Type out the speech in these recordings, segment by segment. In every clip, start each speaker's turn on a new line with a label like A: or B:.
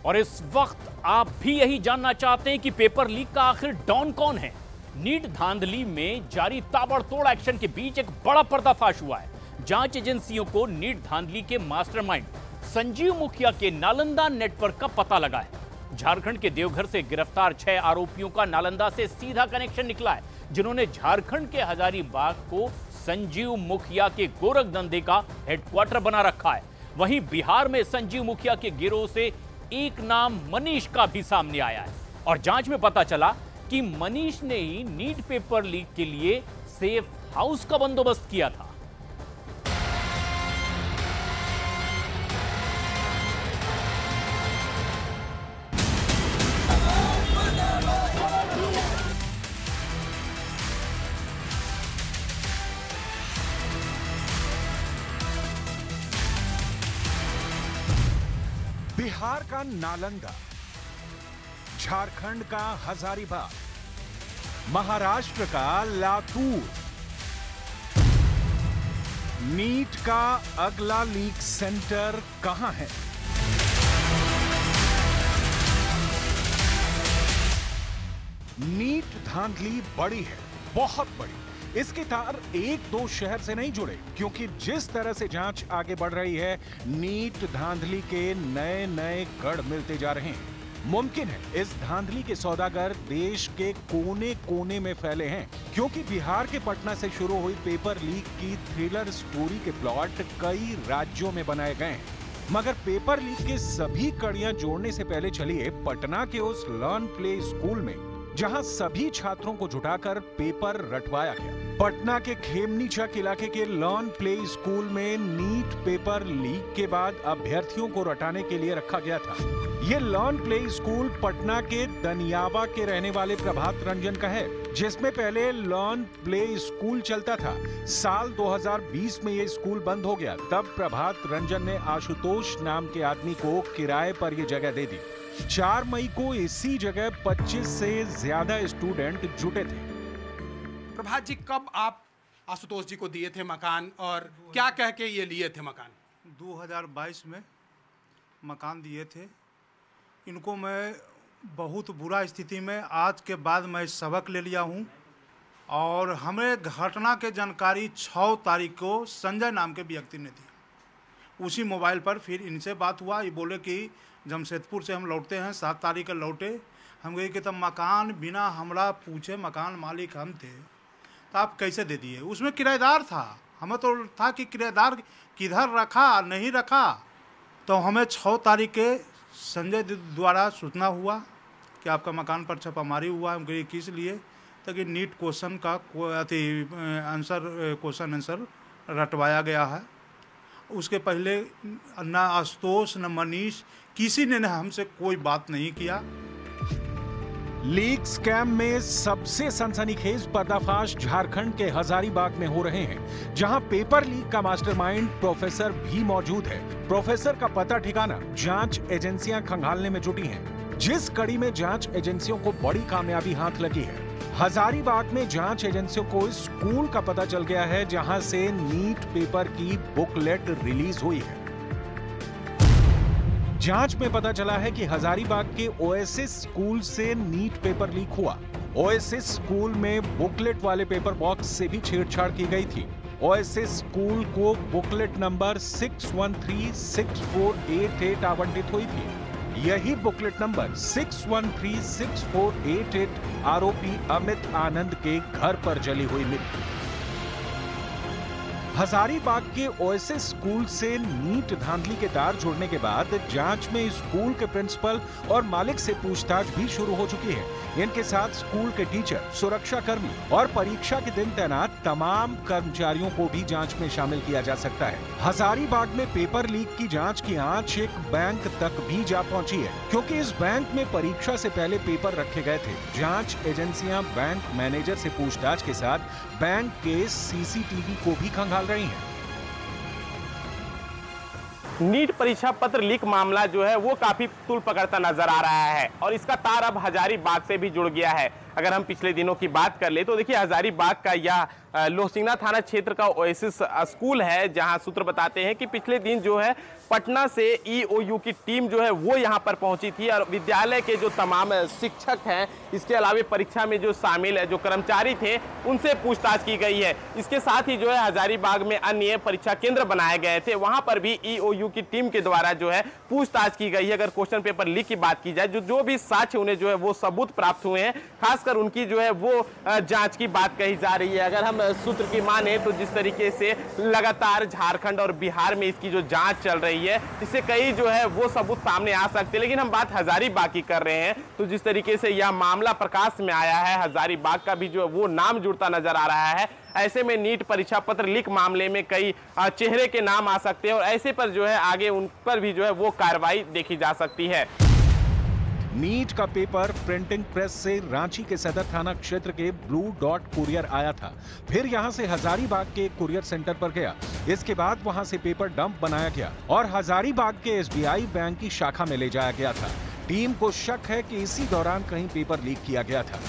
A: और इस वक्त आप भी यही जानना चाहते हैं कि पेपर लीक का आखिर डॉन कौन है। नीट धांधली में जारी ताबड़तोड़ एक्शन के बीच एक बड़ा पर्दाफाश हुआ है। जांच एजेंसियों को नीट धांधली के मास्टरमाइंड संजीव मुखिया के नालंदा नेटवर्क का पता लगा है। झारखंड के देवघर से गिरफ्तार 6 आरोपियों का नालंदा से सीधा कनेक्शन निकला है, जिन्होंने झारखंड के हजारीबाग को संजीव मुखिया के गोरख धंधे का हेडक्वार्टर बना रखा है। वहीं बिहार में संजीव मुखिया के गिरोह से एक नाम मनीष का भी सामने आया है और जांच में पता चला कि मनीष ने ही नीट पेपर लीक के लिए सेफ हाउस का बंदोबस्त किया था।
B: बिहार का नालंदा, झारखंड का हजारीबाग, महाराष्ट्र का लातूर। नीट का अगला लीक सेंटर कहां है? नीट धांधली बड़ी है, बहुत बड़ी। इसके तार एक दो शहर से नहीं जुड़े, क्योंकि जिस तरह से जांच आगे बढ़ रही है, नीट धांधली के नए नए गढ़ मिलते जा रहे हैं। मुमकिन है इस धांधली के सौदागर देश के कोने कोने में फैले हैं, क्योंकि बिहार के पटना से शुरू हुई पेपर लीक की थ्रिलर स्टोरी के प्लॉट कई राज्यों में बनाए गए हैं। मगर पेपर लीक के सभी कड़ियां जोड़ने से पहले चलिए पटना के उस लर्न प्ले स्कूल में, जहां सभी छात्रों को जुटाकर पेपर रटवाया गया। पटना के खेमनीचक इलाके के लर्न प्ले स्कूल में नीट पेपर लीक के बाद अभ्यर्थियों को रटाने के लिए रखा गया था। ये लर्न प्ले स्कूल पटना के दनियावा के रहने वाले प्रभात रंजन का है, जिसमें पहले लर्न प्ले स्कूल चलता था। साल 2020 में ये स्कूल बंद हो गया। तब प्रभात रंजन ने आशुतोष नाम के आदमी को किराए पर ये जगह दे दी। 4 मई को इसी जगह 25 से ज्यादा स्टूडेंट जुटे थे।
C: प्रभात जी, कब आप आशुतोष जी को दिए थे मकान और क्या कह के ये लिए थे मकान?
D: 2022 में मकान दिए थे इनको। मैं बहुत बुरा स्थिति में, आज के बाद मैं सबक ले लिया हूँ। और हमें घटना के जानकारी 6 तारीख को संजय नाम के व्यक्ति ने दी। उसी मोबाइल पर फिर इनसे बात हुआ। ये बोले कि जमशेदपुर से हम लौटते हैं, 7 तारीख को लौटे। हम गए कि तब मकान बिना हमरा पूछे, मकान मालिक हम थे, तो आप कैसे दे दिए? उसमें किराएदार था। हमें तो था कि किराएदार किधर रखा नहीं रखा। तो हमें 6 तारीख के संजय द्वारा सूचना हुआ कि आपका मकान पर छापामारी हुआ। हम गए किस लिए? ताकि नीट क्वेश्चन का क्वेश्चन आंसर रटवाया गया है। उसके पहले न आशुतोष न मनीष किसी ने हमसे कोई बात नहीं किया।
B: लीक स्कैम में सबसे सनसनीखेज पर्दाफाश झारखंड के हजारीबाग में हो रहे हैं, जहां पेपर लीक का मास्टरमाइंड प्रोफेसर भी मौजूद है। प्रोफेसर का पता ठिकाना जांच एजेंसियां खंगालने में जुटी हैं, जिस कड़ी में जांच एजेंसियों को बड़ी कामयाबी हाथ लगी है। हजारीबाग में जांच एजेंसियों को इस स्कूल का पता चल गया है, जहां से नीट पेपर की बुकलेट रिलीज हुई है। जांच में पता चला है कि हजारीबाग के ओएसिस स्कूल से नीट पेपर लीक हुआ। ओएसिस स्कूल में बुकलेट वाले पेपर बॉक्स से भी छेड़छाड़ की गई थी। ओएसिस स्कूल को बुकलेट नंबर 6136488 आवंटित हुई थी। यही बुकलेट नंबर 6136488 आरोपी अमित आनंद के घर पर जली हुई मिली। हजारीबाग के ओएसिस स्कूल से नीट धांधली के तार जुड़ने के बाद जांच में स्कूल के प्रिंसिपल और मालिक से पूछताछ भी शुरू हो चुकी है। इनके साथ स्कूल के टीचर, सुरक्षा कर्मी और परीक्षा के दिन तैनात तमाम कर्मचारियों को भी जांच में शामिल किया जा सकता है। हजारीबाग में पेपर लीक की जांच की आंच एक बैंक तक भी जा पहुंची है, क्योंकि इस बैंक में परीक्षा से पहले पेपर रखे गए थे। जांच एजेंसियां बैंक मैनेजर से पूछताछ के साथ बैंक के सीसीटीवी को भी खंगाल रही हैं।
E: नीट परीक्षा पत्र लीक मामला जो है वो काफी तूल पकड़ता नजर आ रहा है और इसका तार अब हजारीबाग से भी जुड़ गया है। अगर हम पिछले दिनों की बात कर ले तो देखिए हजारीबाग का यह लोहसिंगना थाना क्षेत्र का ओएसिस स्कूल है, जहां सूत्र बताते हैं कि पिछले दिन जो है पटना से ईओयू की टीम जो है वो यहां पर पहुंची थी और विद्यालय के जो तमाम शिक्षक हैं, इसके अलावा परीक्षा में जो शामिल है जो कर्मचारी थे, उनसे पूछताछ की गई है। इसके साथ ही जो है हजारीबाग में अन्य परीक्षा केंद्र बनाए गए थे, वहां पर भी ईओयू की टीम के द्वारा जो है पूछताछ की गई है। अगर क्वेश्चन पेपर लीक की बात की जाए, जो भी साक्ष्य उन्हें जो है वो सबूत प्राप्त हुए हैं, खासकर उनकी जो है वो जांच की बात कही जा रही है। अगर हम सूत्र की माने तो जिस तरीके से लगातार झारखंड और बिहार में इसकी जो जांच चल रही है, इससे कई जो है वो सबूत सामने आ सकते हैं। लेकिन हम बात हजारीबाग की कर रहे हैं, तो जिस तरीके से यह मामला प्रकाश में आया है, हजारीबाग का भी जो है वो नाम जुड़ता नजर आ रहा है। ऐसे में नीट परीक्षा पत्र लीक मामले में कई चेहरे के नाम आ सकते हैं और ऐसे पर जो है आगे उन पर भी जो है वो कार्रवाई देखी जा सकती है।
B: नीट का पेपर प्रिंटिंग प्रेस से रांची के सदर थाना क्षेत्र के ब्लू डॉट कुरियर आया था, फिर यहां से हजारीबाग के कुरियर सेंटर पर गया। इसके बाद वहां से पेपर डंप बनाया गया और हजारीबाग के एसबीआई बैंक की शाखा में ले जाया गया था। टीम को शक है कि इसी दौरान कहीं पेपर लीक किया गया था।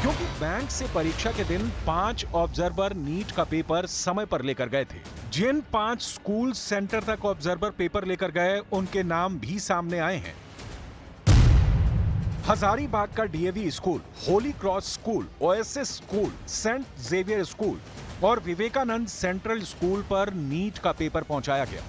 B: क्योंकि बैंक से परीक्षा के दिन 5 ऑब्जर्वर नीट का पेपर समय पर लेकर गए थे। जिन 5 स्कूल सेंटर तक ऑब्जर्वर पेपर लेकर गए, उनके नाम भी सामने आए हैं। हजारीबाग का DAV school, Holy Cross school, Oasis school, Saint Xavier school और विवेकानंद सेंट्रल स्कूल पर नीट का पेपर पहुंचाया गया।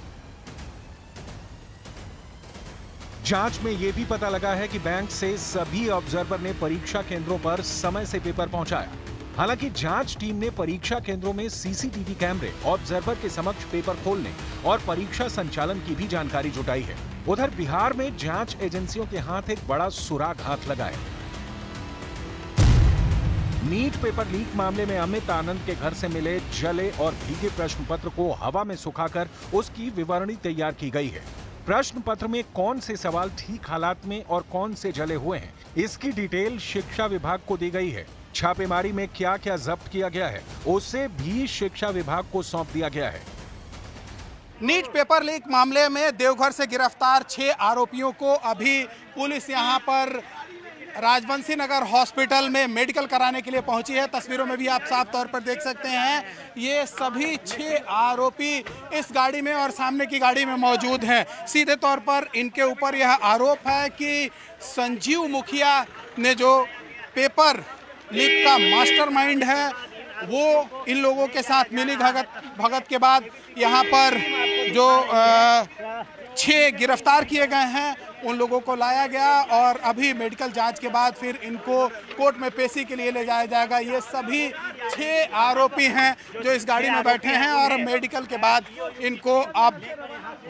B: जांच में यह भी पता लगा है कि बैंक से सभी ऑब्जर्वर ने परीक्षा केंद्रों पर समय से पेपर पहुंचाया। हालांकि जांच टीम ने परीक्षा केंद्रों में सीसीटीवी कैमरे, ऑब्जर्वर के समक्ष पेपर खोलने और परीक्षा संचालन की भी जानकारी जुटाई है। उधर बिहार में जांच एजेंसियों के हाथ एक बड़ा सुराग हाथ लगा है। नीट पेपर लीक मामले में अमित आनंद के घर से मिले जले और भीगे प्रश्न पत्र को हवा में सुखाकर उसकी विवरणी तैयार की गई है। प्रश्न पत्र में कौन से सवाल ठीक हालात में और कौन से जले हुए हैं, इसकी डिटेल शिक्षा विभाग को दी गई है। छापेमारी में क्या क्या जब्त किया गया है, उसे भी शिक्षा विभाग को सौंप दिया गया है।
C: नीट पेपर लीक मामले में देवघर से गिरफ्तार 6 आरोपियों को अभी पुलिस यहां पर राजवंशी नगर हॉस्पिटल में मेडिकल कराने के लिए पहुंची है। तस्वीरों में भी आप साफ तौर पर देख सकते हैं, ये सभी 6 आरोपी इस गाड़ी में और सामने की गाड़ी में मौजूद हैं। सीधे तौर पर इनके ऊपर यह आरोप है कि संजीव मुखिया ने जो पेपर लीक का मास्टरमाइंड है, वो इन लोगों के साथ मिली भगत के बाद यहाँ पर जो 6 गिरफ्तार किए गए हैं, उन लोगों को लाया गया और अभी मेडिकल जांच के बाद फिर इनको कोर्ट में पेशी के लिए ले जाया जाएगा। ये सभी 6 आरोपी हैं जो इस गाड़ी में बैठे हैं और मेडिकल के बाद इनको अब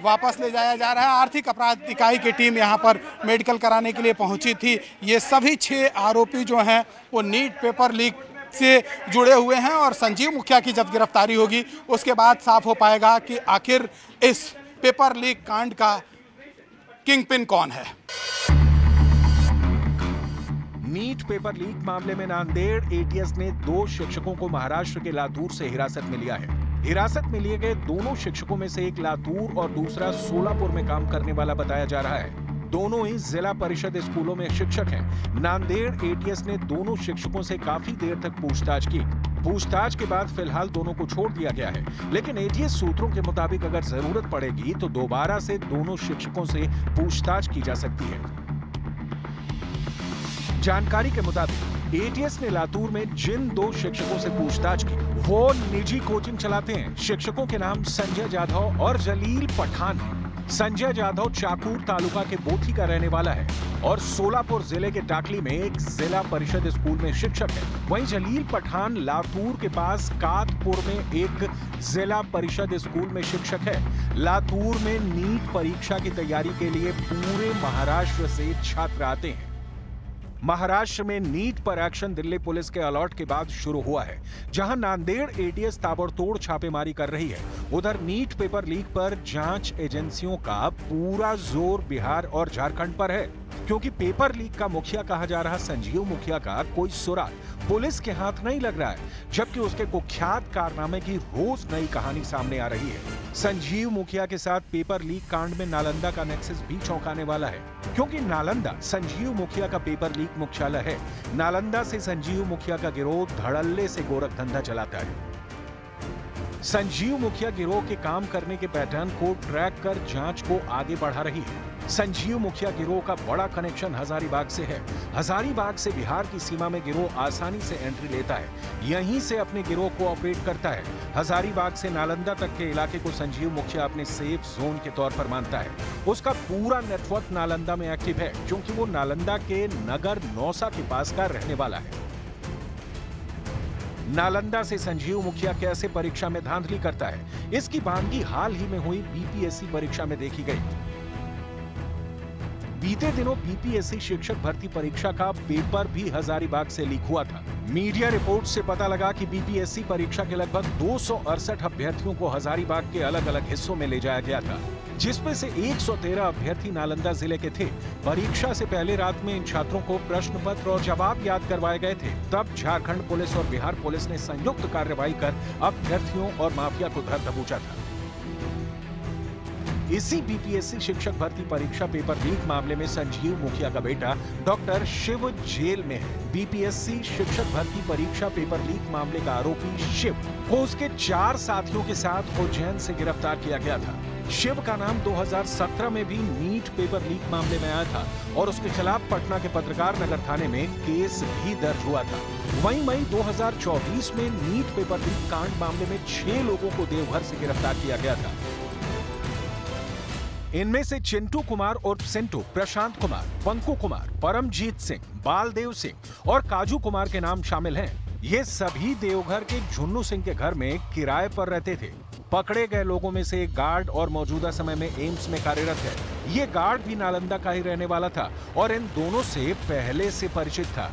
C: वापस ले जाया जा रहा है। आर्थिक अपराध इकाई की टीम यहाँ पर मेडिकल कराने के लिए पहुंची थी। ये सभी 6 आरोपी जो हैं वो नीट पेपर लीक से जुड़े हुए हैं और संजीव मुखिया की जब गिरफ्तारी होगी उसके बाद साफ हो पाएगा कि आखिर इस पेपर लीक कांड का किंगपिन कौन है।
B: नीट पेपर लीक मामले में नांदेड़ एटीएस ने 2 शिक्षकों को महाराष्ट्र के लातूर से हिरासत में लिया है। हिरासत में लिए गए दोनों शिक्षकों में से एक लातूर और दूसरा सोलापुर में काम करने वाला बताया जा रहा है। दोनों ही जिला परिषद स्कूलों में शिक्षक हैं। नांदेड़ एटीएस ने दोनों शिक्षकों से काफी देर तक पूछताछ की। पूछताछ के बाद फिलहाल दोनों को छोड़ दिया गया है, लेकिन एटीएस सूत्रों के मुताबिक अगर जरूरत पड़ेगी तो दोबारा से दोनों शिक्षकों से पूछताछ की जा सकती है। जानकारी के मुताबिक एटीएस ने लातूर में जिन 2 शिक्षकों से पूछताछ की, वो निजी कोचिंग चलाते हैं। शिक्षकों के नाम संजय जाधव और जलील पठान है। संजय जाधव चाकूर तालुका के बोथी का रहने वाला है और सोलापुर जिले के टाकली में एक जिला परिषद स्कूल में शिक्षक है। वहीं जलील पठान लातूर के पास कातपुर में एक जिला परिषद स्कूल में शिक्षक है। लातूर में नीट परीक्षा की तैयारी के लिए पूरे महाराष्ट्र से छात्र आते हैं। महाराष्ट्र में नीट पर एक्शन दिल्ली पुलिस के अलर्ट के बाद शुरू हुआ है, जहां नांदेड़ एटीएस ताबड़तोड़ छापेमारी कर रही है। उधर नीट पेपर लीक पर जांच एजेंसियों का पूरा जोर बिहार और झारखंड पर है। क्योंकि पेपर लीक का मुखिया कहा जा रहा संजीव मुखिया का कोई सुराग पुलिस के हाथ नहीं लग रहा है, जबकि उसके कुख्यात कारनामे की रोज नई कहानी सामने आ रही है। संजीव मुखिया के साथ पेपर लीक कांड में नालंदा का नेक्सस भी चौंकाने वाला है, क्योंकि नालंदा संजीव मुखिया का पेपर लीक मुख्यालय है। नालंदा से संजीव मुखिया का गिरोह धड़ल्ले से गोरख धंधा चलाता है। संजीव मुखिया गिरोह के काम करने के पैटर्न को ट्रैक कर जांच को आगे बढ़ा रही है। संजीव मुखिया गिरोह का बड़ा कनेक्शन हजारीबाग से है। हजारीबाग से बिहार की सीमा में गिरोह आसानी से एंट्री लेता है, यहीं से अपने गिरोह को ऑपरेट करता है। हजारीबाग से नालंदा तक के इलाके को संजीव मुखिया अपने सेफ जोन के तौर पर मानता है। उसका पूरा नेटवर्क नालंदा में एक्टिव है, क्योंकि वो नालंदा के नगर नौसा के पास का रहने वाला है। नालंदा से संजीव मुखिया कैसे परीक्षा में धांधली करता है, इसकी बानगी हाल ही में हुई बीपीएससी परीक्षा में देखी गई। बीते दिनों बीपीएससी शिक्षक भर्ती परीक्षा का पेपर भी हजारीबाग से लीक हुआ था। मीडिया रिपोर्ट से पता लगा कि बीपीएससी परीक्षा के लगभग 268 अभ्यर्थियों को हजारीबाग के अलग अलग हिस्सों में ले जाया गया था, जिसमें से 113 अभ्यर्थी नालंदा जिले के थे। परीक्षा से पहले रात में इन छात्रों को प्रश्न पत्र और जवाब याद करवाए गए थे। तब झारखंड पुलिस और बिहार पुलिस ने संयुक्त कार्रवाई कर अभ्यर्थियों और माफिया को धर दबोचा था। इसी बीपीएससी शिक्षक भर्ती परीक्षा पेपर लीक मामले में संजीव मुखिया का बेटा डॉक्टर शिव जेल में है। बीपीएससी शिक्षक भर्ती परीक्षा पेपर लीक मामले का आरोपी शिव को उसके 4 साथियों के साथ उज्जैन से गिरफ्तार किया गया था। शिव का नाम 2017 में भी नीट पेपर लीक मामले में आया था और उसके खिलाफ पटना के पत्रकार नगर थाने में केस भी दर्ज हुआ था। वहीं मई 2024 में नीट पेपर लीक कांड मामले में 6 लोगों को देवघर से गिरफ्तार किया गया था। इनमें से चिंटू कुमार और सिंटू, प्रशांत कुमार, पंकु कुमार, परमजीत सिंह, बालदेव सिंह और काजू कुमार के नाम शामिल हैं। ये सभी देवघर के झुन्नू सिंह के घर में किराए पर रहते थे। पकड़े गए लोगों में से एक गार्ड और मौजूदा समय में एम्स में कार्यरत है। ये गार्ड भी नालंदा का ही रहने वाला था और इन दोनों से पहले से परिचित था।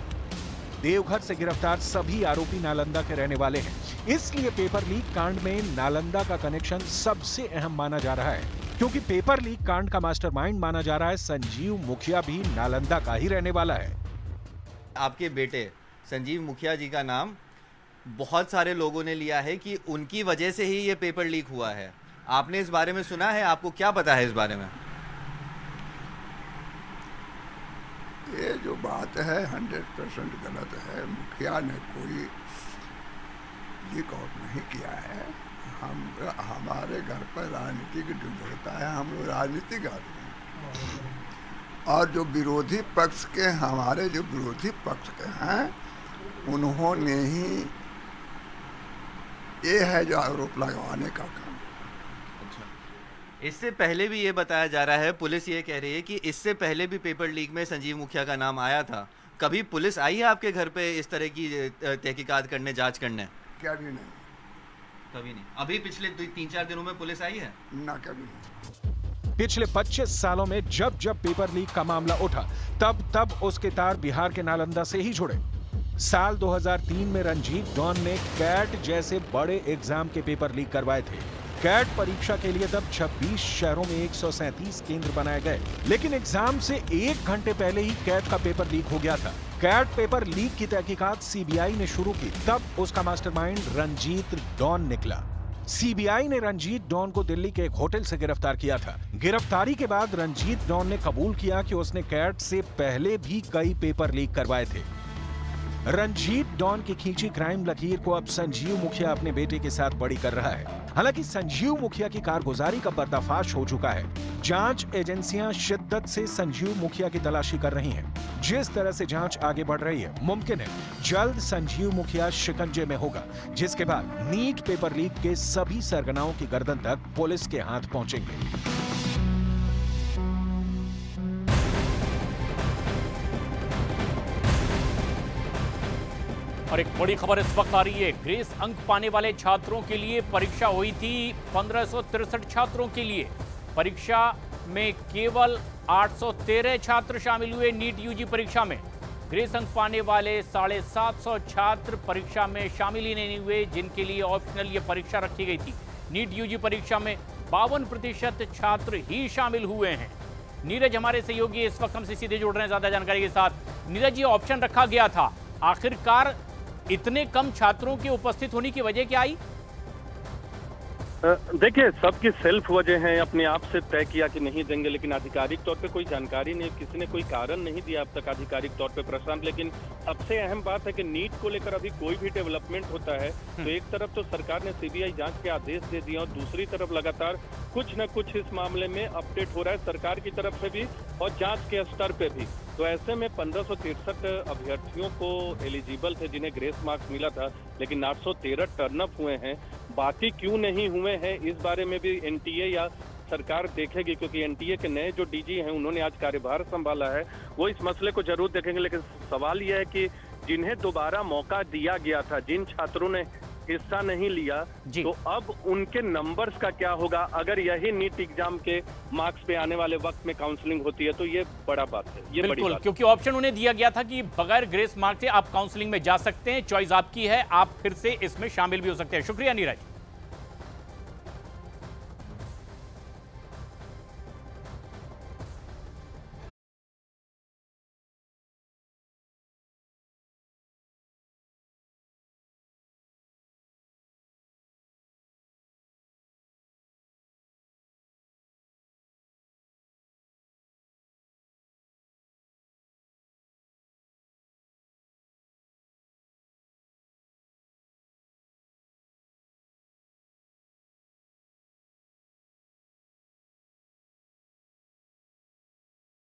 B: देवघर से गिरफ्तार सभी आरोपी नालंदा के रहने वाले हैं, इसलिए पेपर लीक कांड में नालंदा का कनेक्शन सबसे अहम माना जा रहा है। क्योंकि पेपर लीक कांड का मास्टरमाइंड माना जा रहा है संजीव मुखिया भी नालंदा का ही रहने वाला है।
F: आपके बेटे संजीव मुखिया जी का नाम बहुत सारे लोगों ने लिया है कि उनकी वजह से ही ये पेपर लीक हुआ है। आपने इस बारे में सुना है? आपको क्या पता है इस बारे में?
G: ये जो बात है 100% गलत है। मुखिया ने कोई लीक आउट नहीं किया है। हमारे घर पर राजनीतिक युद्ध होता है, हम लोग राजनीतिक आदमी हैं। और जो विरोधी पक्ष के हमारे जो विरोधी पक्ष के हैं उन्होंने ही ये है जो आरोप लगवाने का काम।
F: अच्छा, इससे पहले भी ये बताया जा रहा है, पुलिस ये कह रही है कि इससे पहले भी पेपर लीक में संजीव मुखिया का नाम आया था। कभी पुलिस आई है आपके घर पे इस तरह की तहकीकात करने, जांच करने?
G: क्या भी नहीं,
F: कभी नहीं। अभी पिछले 3-4 दिनों में पुलिस आई है?
G: ना, कभी नहीं।
B: पिछले 25 सालों में जब जब पेपर लीक का मामला उठा तब उसके तार बिहार के नालंदा से ही जुड़े। साल 2003 में रंजीत डॉन ने कैट जैसे बड़े एग्जाम के पेपर लीक करवाए थे। कैट परीक्षा के लिए तब 26 शहरों में 137 केंद्र बनाए गए, लेकिन एग्जाम से 1 घंटे पहले ही कैट का पेपर लीक हो गया था। कैट पेपर लीक की तहकीकात सीबीआई ने शुरू की, तब उसका मास्टरमाइंड रंजीत डॉन निकला। सीबीआई ने रंजीत डॉन को दिल्ली के एक होटल से गिरफ्तार किया था। गिरफ्तारी के बाद रंजीत डॉन ने कबूल किया कि उसने कैट से पहले भी कई पेपर लीक करवाए थे। रंजीत डॉन की खींची क्राइम लकीर को अब संजीव मुखिया अपने बेटे के साथ बड़ी कर रहा है। हालांकि संजीव मुखिया की कारगुजारी का पर्दाफाश हो चुका है। जांच एजेंसियां शिद्दत से संजीव मुखिया की तलाशी कर रही हैं। जिस तरह से जांच आगे बढ़ रही है, मुमकिन है जल्द संजीव मुखिया शिकंजे में होगा, जिसके बाद नीट पेपर लीक के सभी सरगनाओं की गर्दन तक पुलिस के हाथ पहुंचेंगे।
A: और एक बड़ी खबर इस वक्त आ रही है। ग्रेस अंक पाने वाले छात्रों के लिए परीक्षा हुई थी। 1563 छात्रों के लिए परीक्षा में केवल 813 छात्र शामिल हुए। नीट यूजी परीक्षा में ग्रेस अंक पाने वाले 750 छात्र परीक्षा में शामिल ही नहीं हुए, जिनके लिए ऑप्शनल ये परीक्षा रखी गई थी। नीट यूजी परीक्षा में 52% छात्र ही शामिल हुए हैं। नीरज हमारे सहयोगी इस वक्त हमसे सीधे जुड़ रहे हैं ज्यादा जानकारी के साथ। नीरज, ये ऑप्शन रखा गया था, आखिरकार इतने कम छात्रों के उपस्थित होने की वजह क्या आई?
H: देखिए, सबकी सेल्फ वजह है, अपने आप से तय किया कि नहीं देंगे, लेकिन आधिकारिक तौर पे कोई जानकारी नहीं, किसी ने कोई कारण नहीं दिया अब तक आधिकारिक तौर पे प्रशांत। लेकिन सबसे अहम बात है कि नीट को लेकर अभी कोई भी डेवलपमेंट होता है तो एक तरफ तो सरकार ने सीबीआई जांच के आदेश दे दिए और दूसरी तरफ लगातार कुछ न कुछ इस मामले में अपडेट हो रहा है सरकार की तरफ से भी और जाँच के स्तर पे भी। तो ऐसे में 1563 अभ्यर्थियों को एलिजिबल थे जिन्हें ग्रेस मार्क्स मिला था, लेकिन 813 टर्नअप हुए हैं। बाकी क्यों नहीं हुए हैं इस बारे में भी एनटीए या सरकार देखेगी, क्योंकि एनटीए के नए जो डीजी हैं उन्होंने आज कार्यभार संभाला है, वो इस मसले को जरूर देखेंगे। लेकिन सवाल यह है कि जिन्हें दोबारा मौका दिया गया था, जिन छात्रों ने हिस्सा नहीं लिया, तो अब उनके नंबर्स का क्या होगा अगर यही नीट एग्जाम के मार्क्स पे आने वाले वक्त में काउंसलिंग होती है, तो ये बड़ा बात है। ये बड़ी बात,
A: क्योंकि ऑप्शन उन्हें दिया गया था कि बगैर ग्रेस मार्क्स से आप काउंसलिंग में जा सकते हैं, चॉइस आपकी है, आप फिर से इसमें शामिल भी हो सकते हैं। शुक्रिया नीरज।